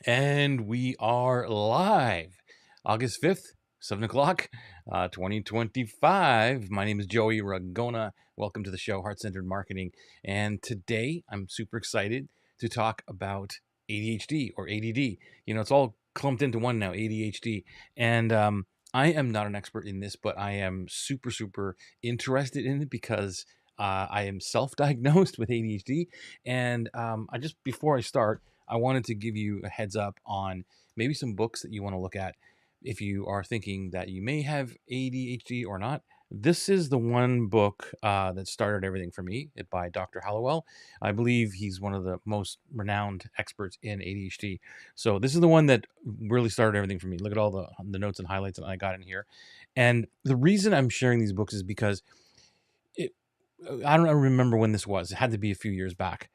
And we are live. August 5th, 7 o'clock, 2025. My name is Joey Ragona. Welcome to the show, Heart Centered Marketing. And today I'm super excited to talk about ADHD or ADD. It's all clumped into one now, ADHD. And I am not an expert in this, but I am super, super interested in it because I am self diagnosed with ADHD. And before I start, I wanted to give you a heads up on maybe some books that you want to look at if you are thinking that you may have ADHD or not. This is the one book that started everything for me, by Dr. Hallowell. I believe he's one of the most renowned experts in ADHD. So this is the one that really started everything for me. Look at all the notes and highlights that I got in here. And the reason I'm sharing these books is because it, I don't remember when this was. It had to be a few years back,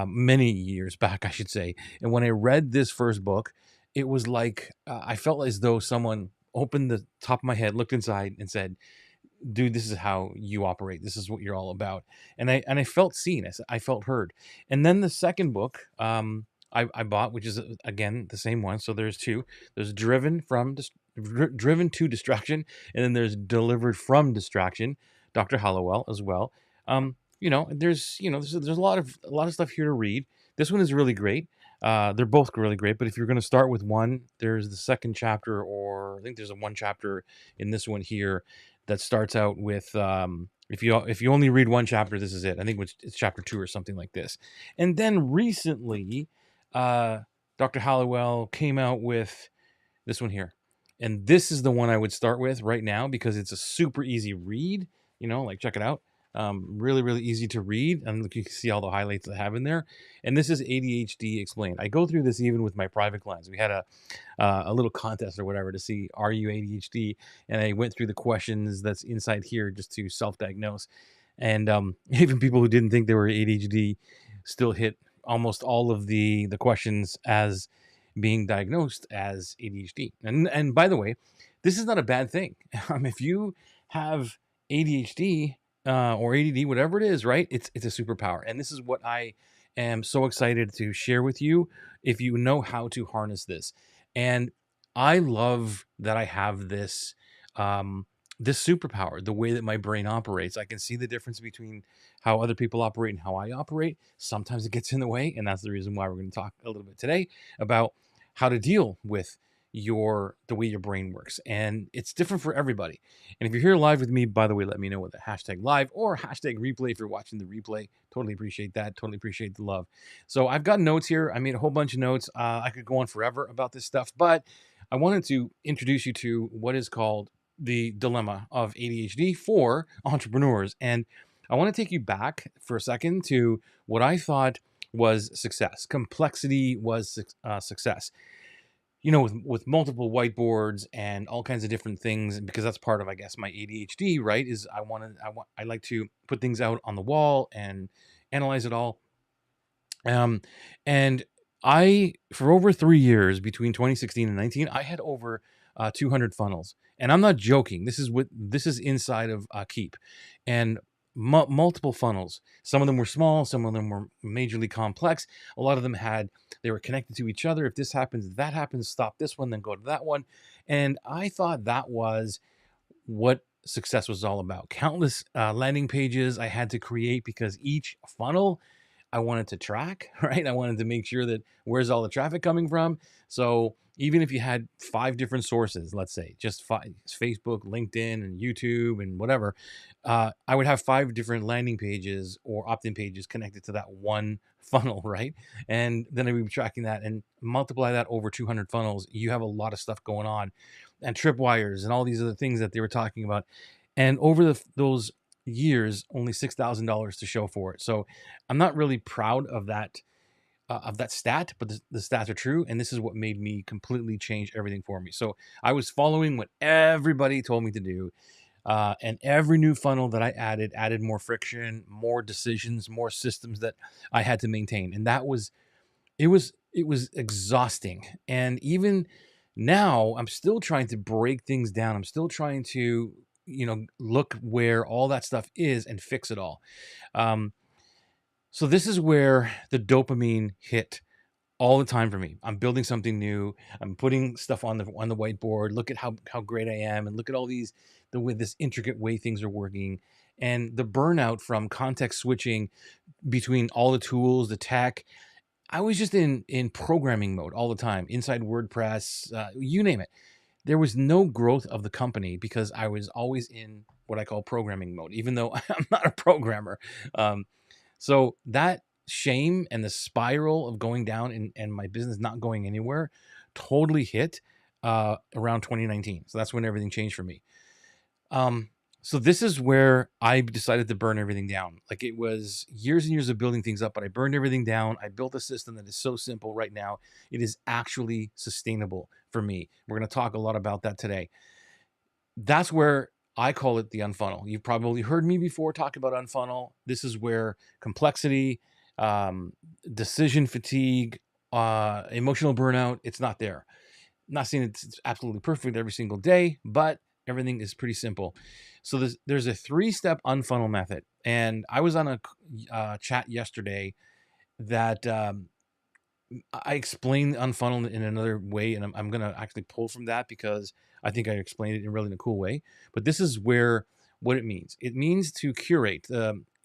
many years back, I should say. And when I read this first book, it was like I felt as though someone opened the top of my head, looked inside, and said, "Dude, this is how you operate. This is what you're all about." And I felt seen. I felt heard. And then the second book I bought, which is again the same one. So there's two. There's Driven to Distraction, and then there's Delivered from Distraction. Dr. Hallowell as well. There's a lot of stuff here to read. This one is really great. They're both really great, but if you're going to start with one, there's the second chapter, or I think there's a one chapter in this one here that starts out with if you only read one chapter, this is it. I think it's chapter 2 or something like this. And then recently, Dr. Hallowell came out with this one here. And this is the one I would start with right now because it's a super easy read. Check it out. Really, really easy to read. And look, you can see all the highlights I have in there. And this is ADHD Explained. I go through this even with my private clients. We had a little contest or whatever to see, are you ADHD? And I went through the questions that's inside here just to self-diagnose. And even people who didn't think they were ADHD still hit almost all of the questions as being diagnosed as ADHD. And by the way, this is not a bad thing. If you have ADHD or ADD, whatever it is, right? It's a superpower, and this is what I am so excited to share with you. If you know how to harness this, and I love that I have this superpower, the way that my brain operates. I can see the difference between how other people operate and how I operate. Sometimes it gets in the way, and that's the reason why we're going to talk a little bit today about how to deal with the way your brain works. And it's different for everybody. And if you're here live with me, by the way, let me know with a hashtag live or hashtag replay if you're watching the replay. Totally appreciate that. Totally appreciate the love. So I've got notes here. I made a whole bunch of notes. I could go on forever about this stuff, but I wanted to introduce you to what is called the dilemma of ADHD for entrepreneurs. And I want to take you back for a second to what I thought was success. Complexity was success. With multiple whiteboards and all kinds of different things, because that's part of, I guess, my ADHD, right? Is I like to put things out on the wall and analyze it all. And for over 3 years, between 2016 and 19, I had over 200 funnels, and I'm not joking. This is inside of Keep, and multiple funnels. Some of them were small, some of them were majorly complex. A lot of them they were connected to each other. If this happens, that happens, stop this one, then go to that one. And I thought that was what success was all about. Countless landing pages I had to create because each funnel I wanted to track, right? I wanted to make sure that where's all the traffic coming from. So even if you had 5 different sources, let's say just Facebook, LinkedIn, and YouTube, and whatever, I would have 5 different landing pages or opt-in pages connected to that one funnel, right? And then I would be tracking that and multiply that over 200 funnels. You have a lot of stuff going on, and tripwires and all these other things that they were talking about. And over those years, only $6,000 to show for it. So I'm not really proud of that stat, but the stats are true, and this is what made me completely change everything for me. So I was following what everybody told me to do, and every new funnel that I added more friction, more decisions, more systems that I had to maintain, and it was exhausting. And even now, I'm still trying to break things down. I'm still trying to look where all that stuff is and fix it all. Um, so this is where the dopamine hit all the time for me. I'm building something new. I'm putting stuff on the whiteboard. Look at how great I am, and look at all these the way this intricate way things are working, and the burnout from context switching between all the tools, the tech. I was just in programming mode all the time, inside WordPress, you name it. There was no growth of the company because I was always in what I call programming mode, even though I'm not a programmer. Um, so that shame and the spiral of going down and my business not going anywhere totally hit around 2019. So that's when everything changed for me. Um, so this is where I decided to burn everything down. Like, it was years and years of building things up, but I burned everything down. I built a system that is so simple right now. It is actually sustainable for me. We're going to talk a lot about that today. That's where I call it the unfunnel. You've probably heard me before talk about unfunnel. This is where complexity, um, decision fatigue, emotional burnout, it's not there. Not saying it's absolutely perfect every single day, but everything is pretty simple. So there's a 3-step unfunnel method, and I was on a chat yesterday that I explained unfunnel in another way, and I'm gonna actually pull from that because I think I explained it in really in a cool way. But this is where what it means. It means to curate,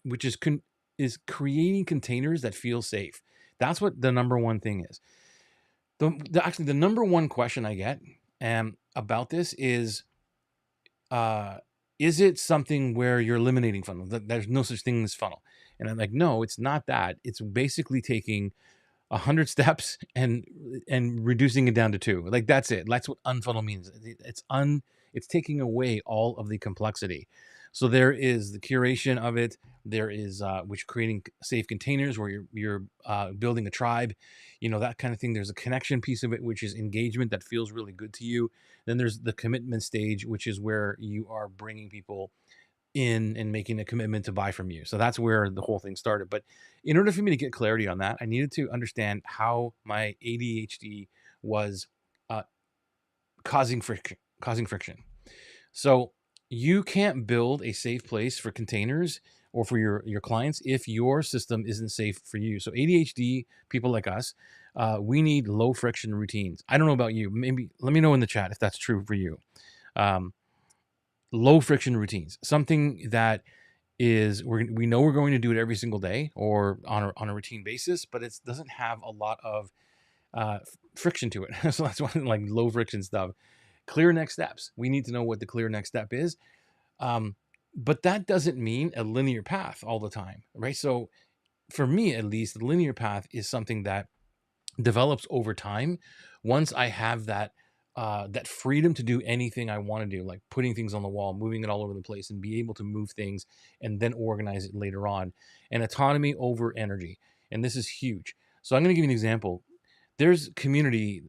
which is creating containers that feel safe. That's what the number one thing is. Actually, the number one question I get about this uh, is it something where you're eliminating funnel? There's no such thing as funnel. And I'm like, no, it's not that. It's basically taking 100 steps and reducing it down to 2. Like, that's it. That's what unfunnel means. It's taking away all of the complexity. So there is the curation of it. There is which creating safe containers where you're building a tribe, that kind of thing. There's a connection piece of it, which is engagement that feels really good to you. Then there's the commitment stage, which is where you are bringing people in and making a commitment to buy from you. So that's where the whole thing started. But in order for me to get clarity on that, I needed to understand how my ADHD was uh, causing friction. Causing friction. So you can't build a safe place for containers or for your clients if your system isn't safe for you. So ADHD people like us, we need low friction routines. I don't know about you. Maybe let me know in the chat if that's true for you. Um, Low friction routines, something that is we know we're going to do it every single day or on a routine basis, but it doesn't have a lot of friction to it. So that's why, like, low friction stuff. Clear next steps. We need to know what the clear next step is. Um, but that doesn't mean a linear path all the time, right? So for me, at least, the linear path is something that develops over time. Once I have that freedom to do anything I want to do, like putting things on the wall, moving it all over the place, and be able to move things and then organize it later on. And autonomy over energy. And this is huge. So I'm going to give you an example. There's community.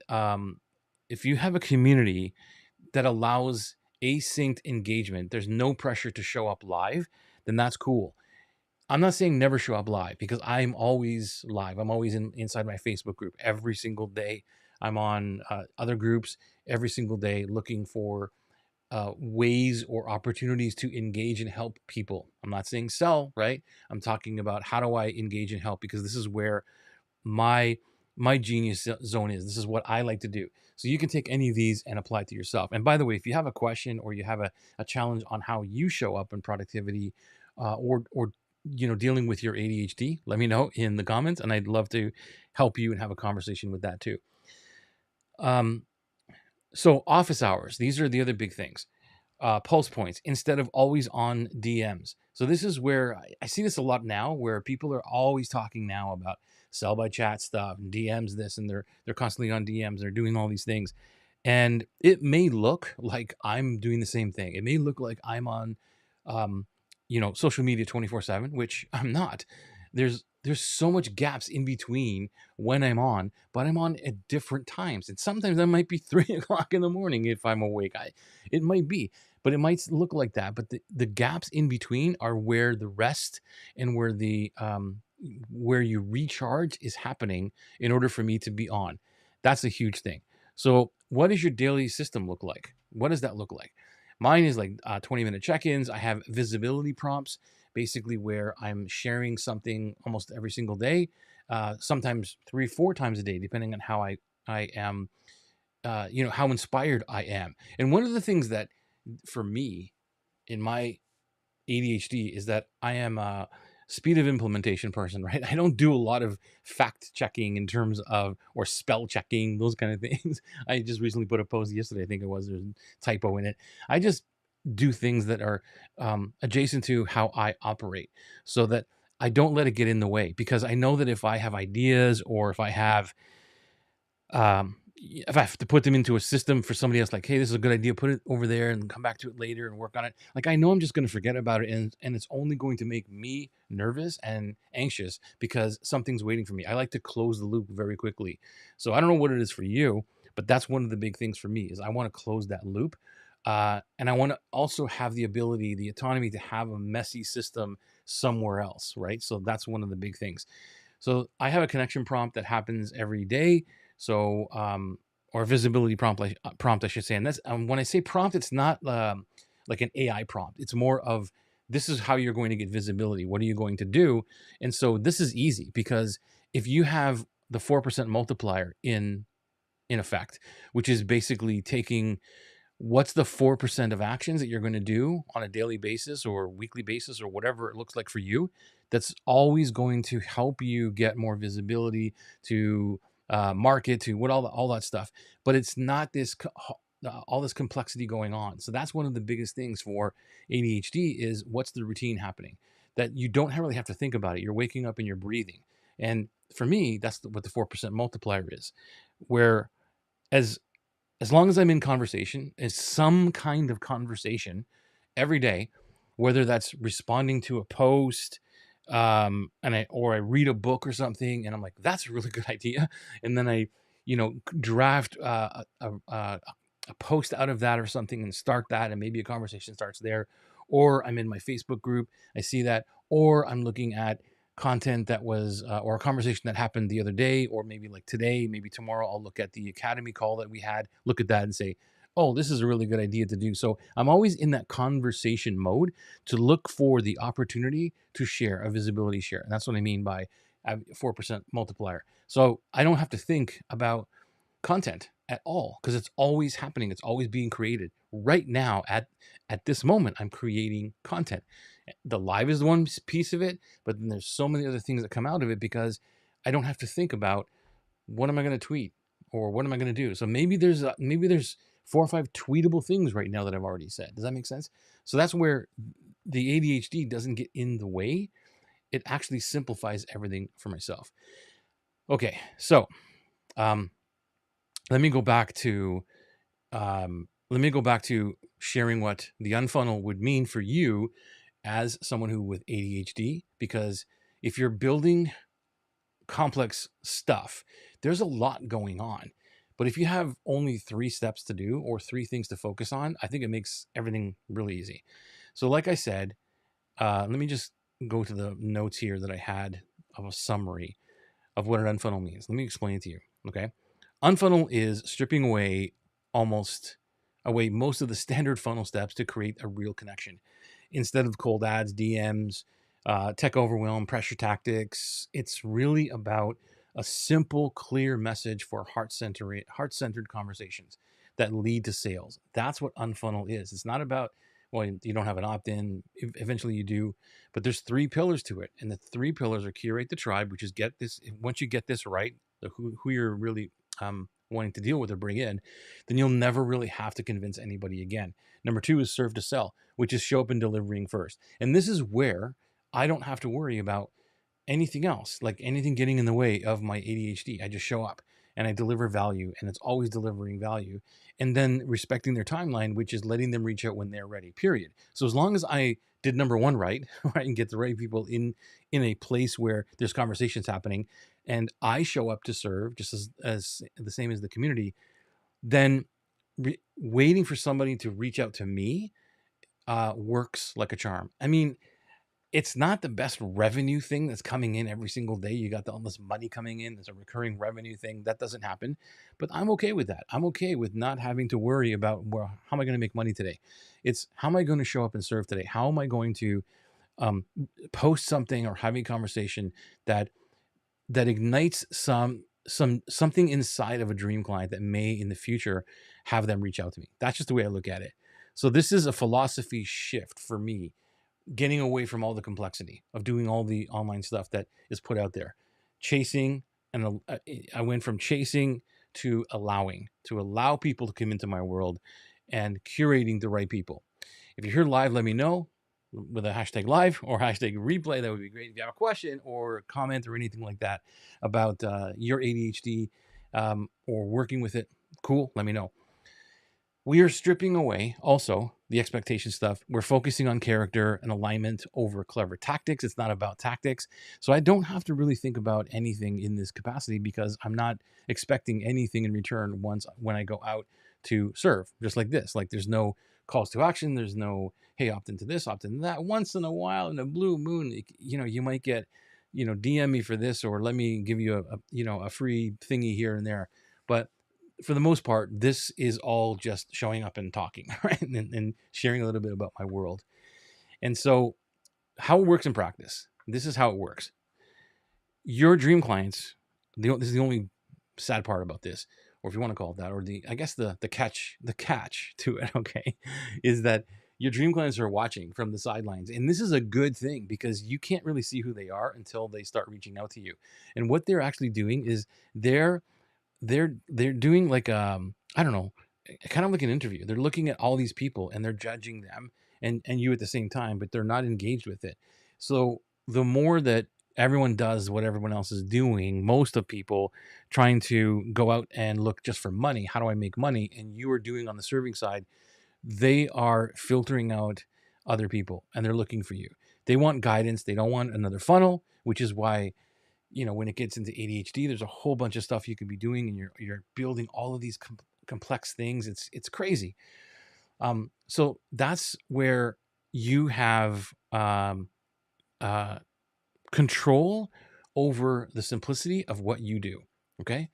If you have a community that allows asynced engagement, there's no pressure to show up live, then that's cool. I'm not saying never show up live, because I'm always live. I'm always inside my Facebook group every single day. I'm on other groups every single day looking for ways or opportunities to engage and help people. I'm not saying sell, right? I'm talking about how do I engage and help, because this is where my genius zone is. This is what I like to do. So you can take any of these and apply it to yourself. And by the way, if you have a question or you have a challenge on how you show up in productivity, or dealing with your ADHD, let me know in the comments, and I'd love to help you and have a conversation with that too. Um, so office hours, these are the other big things. Pulse points instead of always on DMs. So this is where I see this a lot now, where people are always talking now about sell by chat stuff and DMs this, and they're constantly on DMs. They're doing all these things, and it may look like I'm doing the same thing. It may look like I'm on, um, social media 24/7, which I'm not. There's so much gaps in between when I'm on, but I'm on at different times, and sometimes that might be 3 o'clock in the morning if I'm awake. It might be, but it might look like that. But the gaps in between are where the rest and where you recharge is happening in order for me to be on. That's a huge thing. So what does your daily system look like? What does that look like? Mine is like 20-minute check-ins. I have visibility prompts, basically where I'm sharing something almost every single day. sometimes 3, 4 times a day, depending on how I am, how inspired I am. And one of the things that for me in my ADHD is that I am a speed of implementation person, right? I don't do a lot of fact checking in terms of, or spell checking, those kind of things. I just recently put a post yesterday, I think it was, there's a typo in it. I just do things that are adjacent to how I operate so that I don't let it get in the way, because I know that if I have ideas, or if I have if I have to put them into a system for somebody else, like, hey, this is a good idea, put it over there and come back to it later and work on it. Like, I know I'm just going to forget about it, and it's only going to make me nervous and anxious because something's waiting for me. I like to close the loop very quickly. So I don't know what it is for you, but that's one of the big things for me is I want to close that loop. And I want to also have the ability, the autonomy to have a messy system somewhere else, right? So that's one of the big things. So I have a connection prompt that happens every day. So, or visibility prompt, prompt, I should say. And that's when I say prompt, it's not like an AI prompt. It's more of, this is how you're going to get visibility. What are you going to do? And so this is easy, because if you have the 4% multiplier in effect, which is basically taking what's the 4% of actions that you're going to do on a daily basis or weekly basis or whatever it looks like for you, that's always going to help you get more visibility, to market, to what, all that stuff. But it's not this all this complexity going on. So that's one of the biggest things for ADHD is, what's the routine happening, that you don't really have to think about it. You're waking up and you're breathing. And for me, that's what the 4% multiplier is, where as as long as I'm in conversation, is some kind of conversation every day, whether that's responding to a post, or I read a book or something, and I'm like, that's a really good idea, and then I, draft a post out of that or something and start that, and maybe a conversation starts there, or I'm in my Facebook group, I see that, or I'm looking at content that was or a conversation that happened the other day, or maybe like today, maybe tomorrow, I'll look at the academy call that we had, look at that and say, oh, this is a really good idea to do. So I'm always in that conversation mode to look for the opportunity to share a visibility share. And that's what I mean by 4% multiplier. So I don't have to think about content at all, because it's always happening, it's always being created right now. At this moment, I'm creating content. The live is the one piece of it, but then there's so many other things that come out of it, because I don't have to think about, what am I going to tweet, or what am I going to do. So maybe there's 4 or 5 tweetable things right now that I've already said. Does that make sense? So that's where the ADHD doesn't get in the way. It actually simplifies everything for myself. Okay, so um, let me go back to sharing what the unfunnel would mean for you as someone who with ADHD, because if you're building complex stuff, there's a lot going on. But if you have only 3 steps to do, or 3 things to focus on, I think it makes everything really easy. So like I said, let me just go to the notes here that I had of a summary of what an unfunnel means. Let me explain it to you. Okay. Unfunnel is stripping away most of the standard funnel steps to create a real connection. Instead of cold ads, DMs, tech overwhelm, pressure tactics, it's really about a simple, clear message for heart-centered conversations that lead to sales. That's what unfunnel is. It's not about, well, you don't have an opt-in. Eventually you do, but there's 3 pillars to it. And the 3 pillars are curate the tribe, which is get this. Once you get this right, who you're really wanting to deal with or bring in, then you'll never really have to convince anybody again. Number 2 is serve to sell, which is show up and delivering first. And this is where I don't have to worry about anything else, like anything getting in the way of my ADHD. I just show up and I deliver value, and it's always delivering value. And then respecting their timeline, which is letting them reach out when they're ready, period. So as long as I did number 1 right, right, and get the right people in a place where there's conversations happening, and I show up to serve just as the same as the community, then waiting for somebody to reach out to me works like a charm. I mean, it's not the best revenue thing that's coming in every single day. You got all this money coming in. There's a recurring revenue thing that doesn't happen, but I'm okay with that. I'm okay with not having to worry about, well, how am I going to make money today? It's how am I going to show up and serve today? How am I going to post something or having a conversation that that ignites something inside of a dream client that may in the future have them reach out to me. That's just the way I look at it. So this is a philosophy shift for me, getting away from all the complexity of doing all the online stuff that is put out there. Chasing, and I went from chasing to allow people to come into my world and curating the right people. If you're here live, let me know with a hashtag live or hashtag replay. That would be great. If you have a question or comment or anything like that about your ADHD or working with it, cool, let me know. We are stripping away also the expectation stuff. We're focusing on character and alignment over clever tactics. It's not about tactics. So I don't have to really think about anything in this capacity because I'm not expecting anything in return when I go out to serve, just like this. Like there's no calls to action. There's no, hey, opt into this, opt into that. Once in a while in a blue moon, you might get, DM me for this, or let me give you a free thingy here and there. But for the most part, this is all just showing up and talking, right? And sharing a little bit about my world. And so how it works in practice, this is how it works. Your dream clients, this is the only sad part about this, or if you want to call it that, or I guess the catch to it, okay, is that your dream clients are watching from the sidelines. And this is a good thing because you can't really see who they are until they start reaching out to you. And what they're actually doing is they're doing like I don't know, kind of like an interview. They're looking at all these people and they're judging them and you at the same time, but they're not engaged with it. So the more that everyone does what everyone else is doing, most of people trying to go out and look just for money, how do I make money, and you are doing on the serving side, they are filtering out other people and they're looking for you. They want guidance. They don't want another funnel, which is why when it gets into ADHD, there's a whole bunch of stuff you could be doing, and you're building all of these complex things. It's crazy. So that's where you have control over the simplicity of what you do. Okay.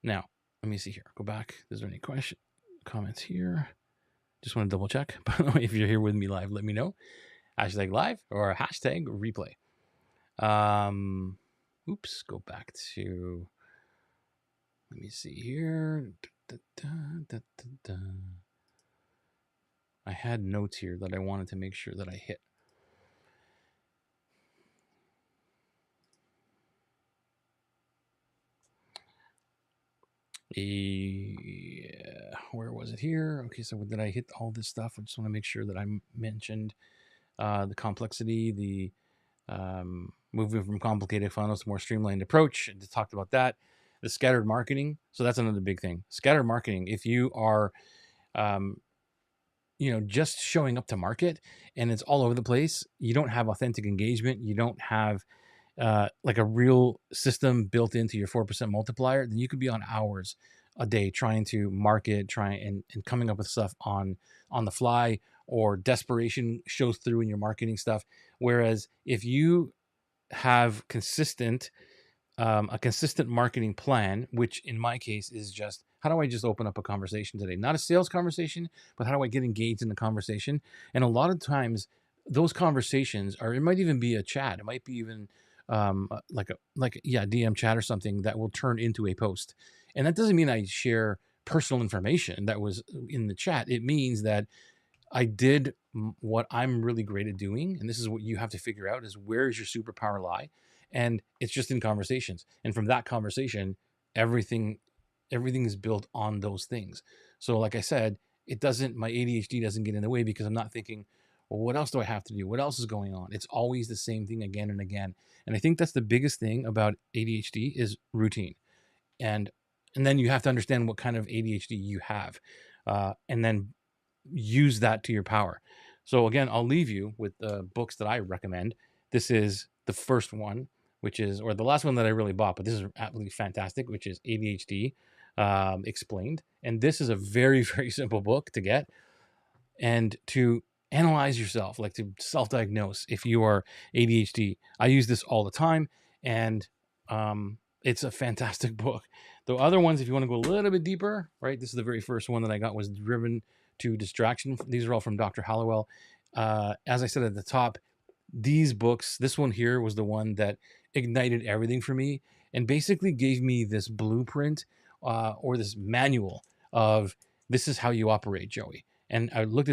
Now let me see here. Go back. Is there any comments here? Just want to double check. By the way, if you're here with me live, let me know. Hashtag live or hashtag replay. Oops, go back to, let me see here. I had notes here that I wanted to make sure that I hit. Yeah, where was it here? Okay, so did I hit all this stuff? I just want to make sure that I mentioned the complexity, the moving from complicated funnels to more streamlined approach. I just talked about that. The scattered marketing. So that's another big thing. Scattered marketing. If you are, just showing up to market and it's all over the place, you don't have authentic engagement. You don't have like a real system built into your 4% multiplier, then you could be on hours a day trying to market, and coming up with stuff on the fly, or desperation shows through in your marketing stuff. Whereas if you have a consistent marketing plan, which in my case is just, how do I just open up a conversation today? Not a sales conversation, but how do I get engaged in the conversation? And a lot of times those conversations it might even be a chat. It might be even like DM chat or something that will turn into a post. And that doesn't mean I share personal information that was in the chat. It means that I did what I'm really great at doing. And this is what you have to figure out, is where is your superpower lie? And it's just in conversations. And from that conversation, everything is built on those things. So like I said, my ADHD doesn't get in the way because I'm not thinking, well, what else do I have to do? What else is going on? It's always the same thing again and again. And I think that's the biggest thing about ADHD is routine. And then you have to understand what kind of ADHD you have. And then use that to your power. So again, I'll leave you with the books that I recommend. This is the first one, or the last one that I really bought, but this is absolutely fantastic, which is ADHD Explained. And this is a very, very simple book to get and to analyze yourself, like to self-diagnose if you are ADHD. I use this all the time, and it's a fantastic book. The other ones, if you want to go a little bit deeper, right? This is the very first one that I got, was Driven to Distraction. These are all from Dr. Hallowell. As I said at the top, these books, this one here was the one that ignited everything for me and basically gave me this blueprint or this manual of this is how you operate, Joey. And I looked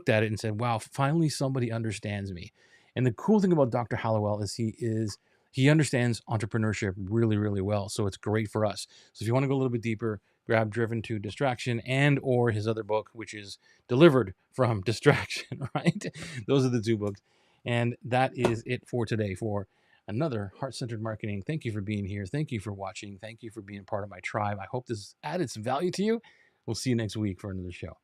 at it and said, wow, finally somebody understands me. And the cool thing about Dr. Hallowell is he understands entrepreneurship really, really well. So it's great for us. So if you want to go a little bit deeper, grab Driven to Distraction and or his other book, which is Delivered from Distraction, right? Those are the two books. And that is it for today for another Heart-Centered Marketing. Thank you for being here. Thank you for watching. Thank you for being part of my tribe. I hope this added some value to you. We'll see you next week for another show.